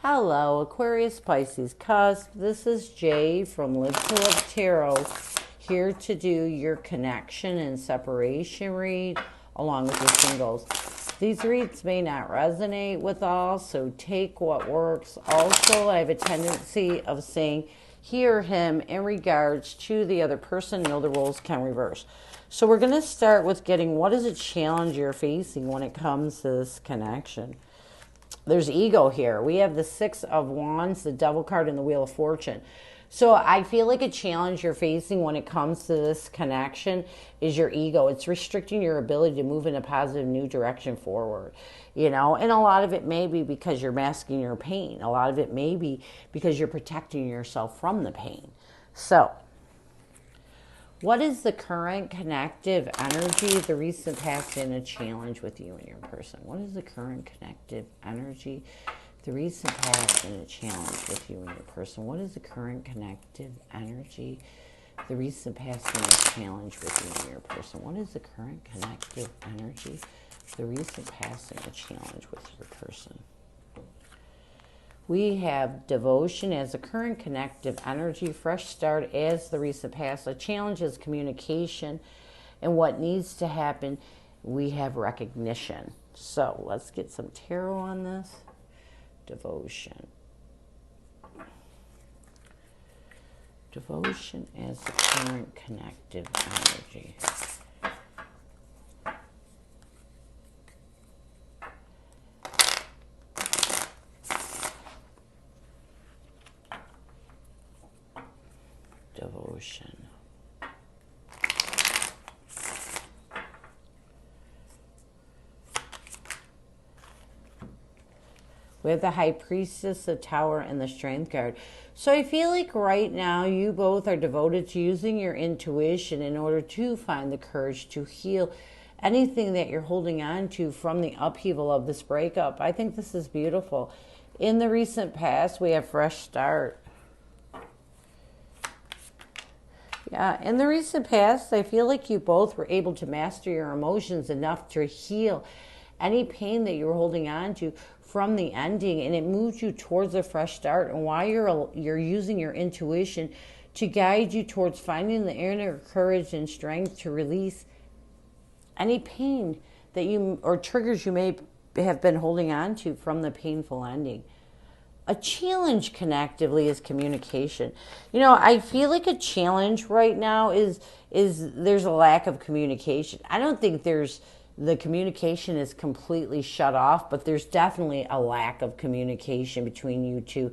Hello, Aquarius Pisces Cusp. This is Jay from Live to Love Tarot, here to do your connection and separation read along with your singles. These reads may not resonate with all, so take what works. Also, I have a tendency of saying he or him in regards to the other person. Know the roles can reverse. So we're going to start with getting what is a challenge you're facing when it comes to this connection. There's ego here. We have the Six of Wands, the Devil card, and the Wheel of Fortune. So I feel like a challenge you're facing when it comes to this connection is your ego. It's restricting your ability to move in a positive new direction forward, and a lot of it may be because you're masking your pain. A lot of it may be because you're protecting yourself from the pain. So what is the current connective energy, the recent past, and a challenge with you and your person? What is the current connective energy, the recent past, and a challenge with you and your person? What is the current connective energy, the recent past, and a challenge with you and your person? What is the current connective energy, the recent past, and a challenge with your person? We have devotion as the current connective energy, fresh start as the recent past, a challenge is communication, and what needs to happen, we have recognition. So let's get some tarot on this. Devotion. Devotion as the current connective energy. Devotion. We have the High Priestess, the Tower, and the Strength card. So I feel like right now you both are devoted to using your intuition in order to find the courage to heal anything that you're holding on to from the upheaval of this breakup. I think this is beautiful. In the recent past, we have fresh start. Yeah, in the recent past, I feel like you both were able to master your emotions enough to heal any pain that you were holding on to from the ending, and it moved you towards a fresh start. And while you're using your intuition to guide you towards finding the inner courage and strength to release any pain that you or triggers you may have been holding on to from the painful ending. A challenge connectively is communication. I feel like a challenge right now is there's a lack of communication. I don't think the communication is completely shut off, but there's definitely a lack of communication between you two.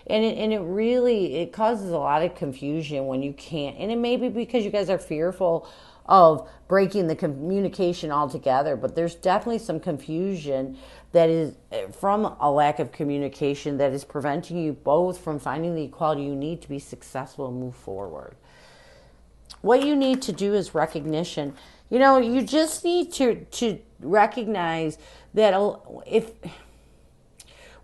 And it causes a lot of confusion when you can't, and it may be because you guys are fearful of breaking the communication altogether, but there's definitely some confusion that is from a lack of communication that is preventing you both from finding the equality you need to be successful and move forward. What you need to do is recognition. You just need to recognize that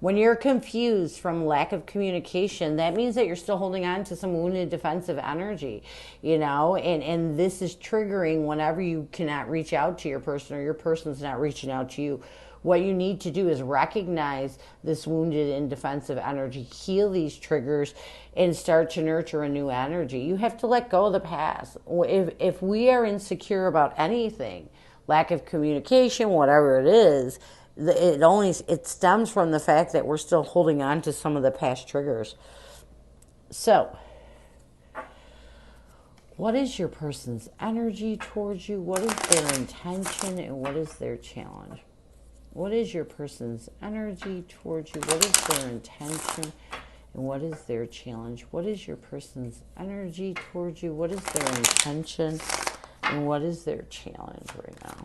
when you're confused from lack of communication, that means that you're still holding on to some wounded defensive energy, and this is triggering whenever you cannot reach out to your person or your person's not reaching out to you. What you need to do is recognize this wounded and defensive energy, heal these triggers, and start to nurture a new energy. You have to let go of the past. If we are insecure about anything, lack of communication, whatever it is, it stems from the fact that we're still holding on to some of the past triggers. So, what is your person's energy towards you? What is their intention, and what is their challenge? What is your person's energy towards you? What is their intention, and what is their challenge? What is your person's energy towards you? What is their intention, and what is their challenge right now?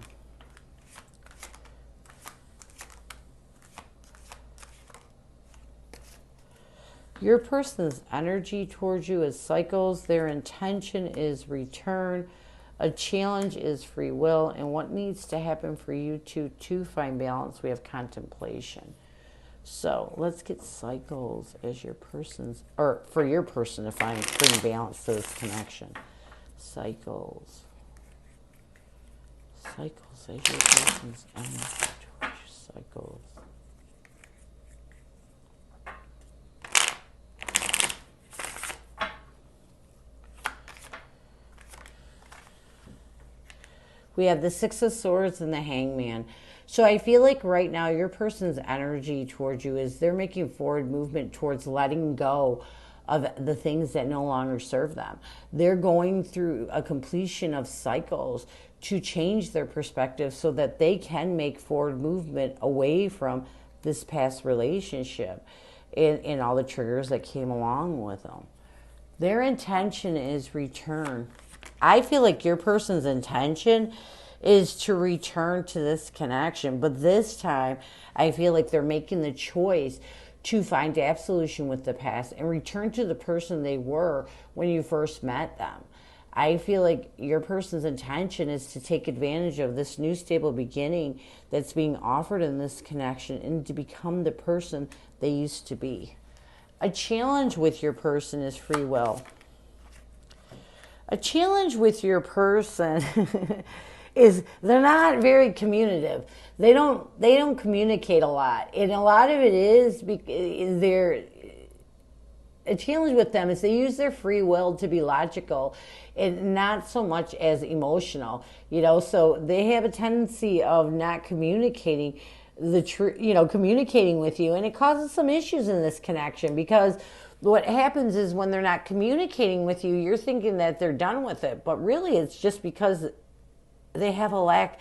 Your person's energy towards you is cycles. Their intention is return. A challenge is free will. And what needs to happen for you to find balance? We have contemplation. So let's get cycles as your person's, or for your person to bring balance to this connection. Cycles. Cycles as your person's energy towards you. Cycles. We have the Six of Swords and the Hangman. So I feel like right now your person's energy towards you is they're making forward movement towards letting go of the things that no longer serve them. They're going through a completion of cycles to change their perspective so that they can make forward movement away from this past relationship and all the triggers that came along with them. Their intention is return. I feel like your person's intention is to return to this connection, but this time I feel like they're making the choice to find absolution with the past and return to the person they were when you first met them. I feel like your person's intention is to take advantage of this new stable beginning that's being offered in this connection and to become the person they used to be. A challenge with your person is free will. A challenge with your person is they're not very communicative. They don't communicate a lot, and a lot of it is they're a challenge with them is they use their free will to be logical and not so much as emotional, so they have a tendency of not communicating communicating with you, and it causes some issues in this connection because what happens is when they're not communicating with you, you're thinking that they're done with it, but really it's just because they have a lack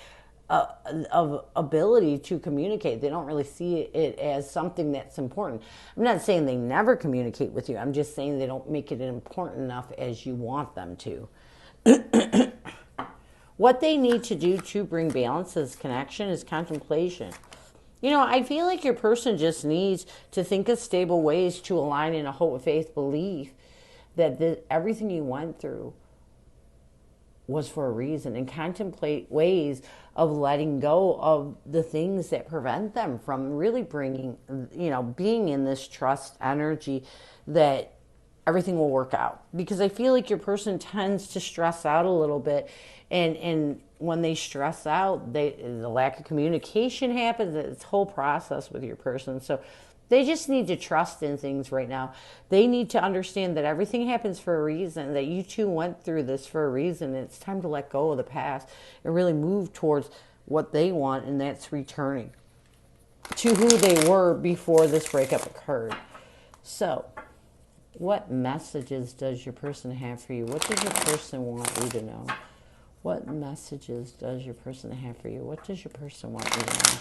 of ability to communicate. They don't really see it as something that's important. I'm not saying they never communicate with you. I'm just saying they don't make it important enough as you want them to. What they need to do to bring balance to this connection is contemplation. I feel like your person just needs to think of stable ways to align in a hope, faith, belief that everything you went through was for a reason, and contemplate ways of letting go of the things that prevent them from really bringing, being in this trust energy that everything will work out. Because I feel like your person tends to stress out a little bit, and when they stress out, the lack of communication happens. It's a whole process with your person. So they just need to trust in things right now. They need to understand that everything happens for a reason, that you two went through this for a reason. And it's time to let go of the past and really move towards what they want, and that's returning to who they were before this breakup occurred. So, what messages does your person have for you? What does your person want you to know? What messages does your person have for you? What does your person want you to know?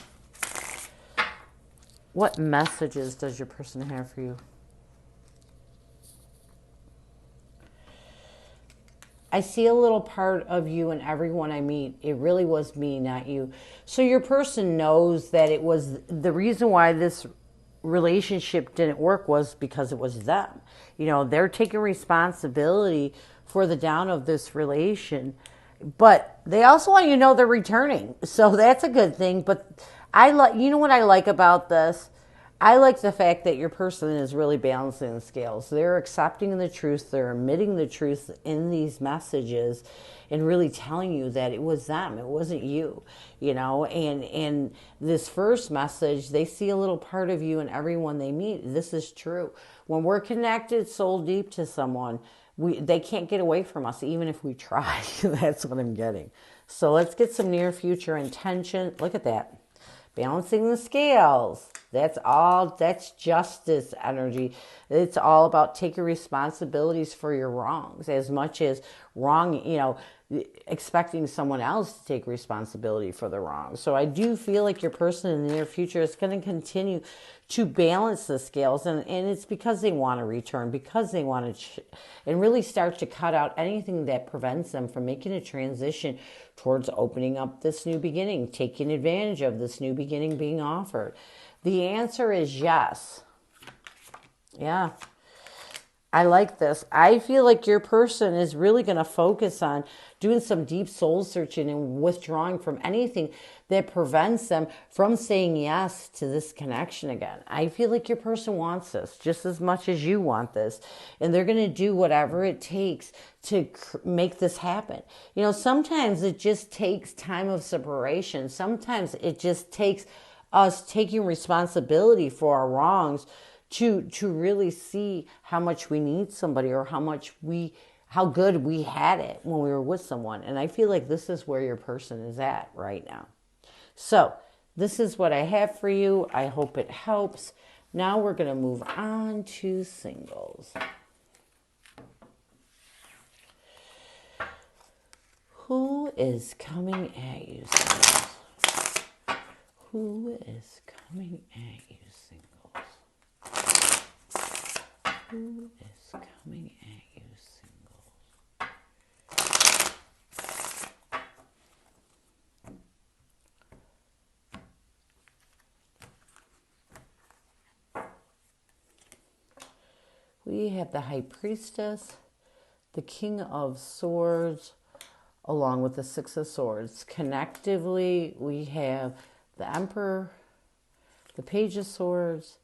What messages does your person have for you? I see a little part of you in everyone I meet. It really was me, not you. So your person knows that it was the reason why this relationship didn't work was because it was them. They're taking responsibility for the down of this relation, but they also want you to know they're returning. So that's a good thing. But what I like about this? I like the fact that your person is really balancing the scales. They're accepting the truth. They're admitting the truth in these messages and really telling you that it was them. It wasn't you, and this first message, they see a little part of you in everyone they meet. This is true. When we're connected soul deep to someone, they can't get away from us, even if we try. That's what I'm getting. So let's get some near future intention. Look at that. Balancing the scales. That's justice energy. It's all about taking responsibilities for your wrongs as much as expecting someone else to take responsibility for the wrongs. So I do feel like your person in the near future is going to continue to balance the scales, and it's because they want to return, because they want to and really start to cut out anything that prevents them from making a transition towards opening up this new beginning, taking advantage of this new beginning being offered. The answer is yes. Yeah. I like this. I feel like your person is really going to focus on doing some deep soul searching and withdrawing from anything that prevents them from saying yes to this connection again. I feel like your person wants this just as much as you want this. And they're going to do whatever it takes to make this happen. Sometimes it just takes time of separation. Sometimes it just takes us taking responsibility for our wrongs to really see how much we need somebody, or how how good we had it when we were with someone. And I feel like this is where your person is at right now. So this is what I have for you. I hope it helps. Now we're going to move on to singles. Who is coming at you, singles? Who is coming at you, singles? Who is coming at you, singles? We have the High Priestess, the King of Swords, along with the Six of Swords. Connectively, we have the Emperor, the Page of Swords,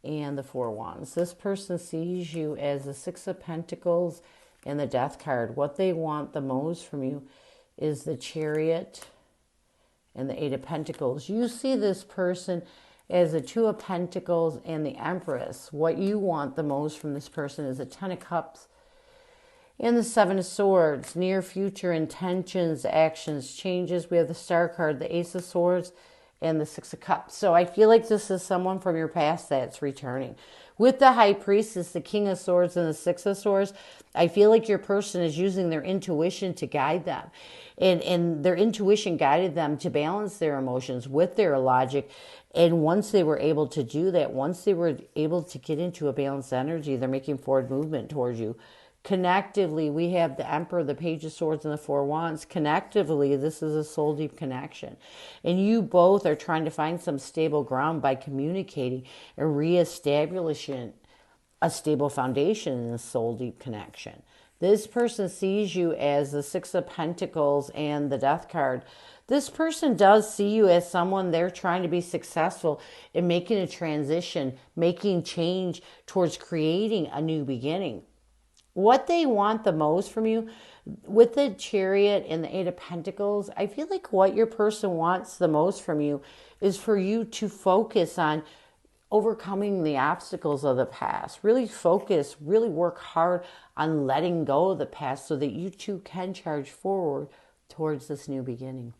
and the Four Wands. This person sees you as the Six of Pentacles and the Death card. What they want the most from you is the Chariot and the Eight of Pentacles. You see this person as the Two of Pentacles and the Empress. What you want the most from this person is the Ten of Cups and the Seven of Swords. Near future intentions, actions, changes. We have the Star card, the Ace of Swords, and the Six of Cups. So I feel like this is someone from your past that's returning. With the High Priestess, the King of Swords, and the Six of Swords, I feel like your person is using their intuition to guide them. And their intuition guided them to balance their emotions with their logic. And once they were able to do that, once they were able to get into a balanced energy, they're making forward movement towards you. Connectively, we have the Emperor, the Page of Swords, and the Four Wands. Connectively, this is a soul deep connection. And you both are trying to find some stable ground by communicating and reestablishing a stable foundation in the soul deep connection. This person sees you as the Six of Pentacles and the Death card. This person does see you as someone they're trying to be successful in making a transition, making change towards creating a new beginning. What they want the most from you, with the Chariot and the Eight of Pentacles, I feel like what your person wants the most from you is for you to focus on overcoming the obstacles of the past. Really focus, really work hard on letting go of the past so that you too can charge forward towards this new beginning.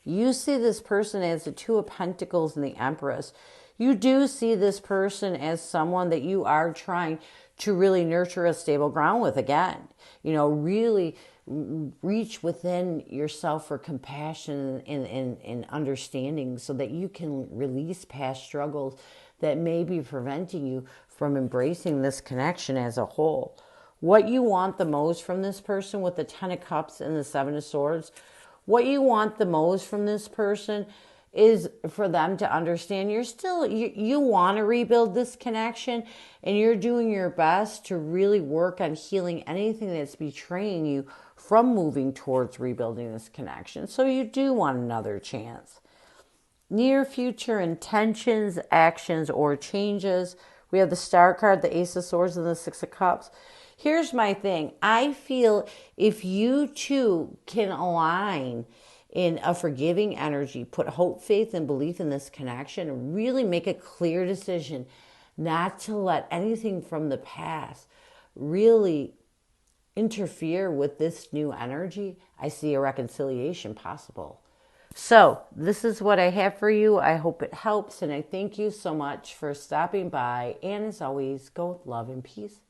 You see this person as the Two of Pentacles and the Empress. You do see this person as someone that you are trying to really nurture a stable ground with again. You know, really reach within yourself for compassion and understanding so that you can release past struggles that may be preventing you from embracing this connection as a whole. What you want the most from this person with the Ten of Cups and the Seven of Swords, what you want the most from this person is for them to understand you want to rebuild this connection, and you're doing your best to really work on healing anything that's betraying you from moving towards rebuilding this connection. So you do want another chance. Near future intentions, actions, or changes. We have the Star card, the Ace of Swords, and the Six of Cups. Here's my thing. I feel if you two can align in a forgiving energy, put hope, faith, and belief in this connection, and really make a clear decision not to let anything from the past really interfere with this new energy, I see a reconciliation possible. So this is what I have for you. I hope it helps, and I thank you so much for stopping by. And as always, go with love and peace.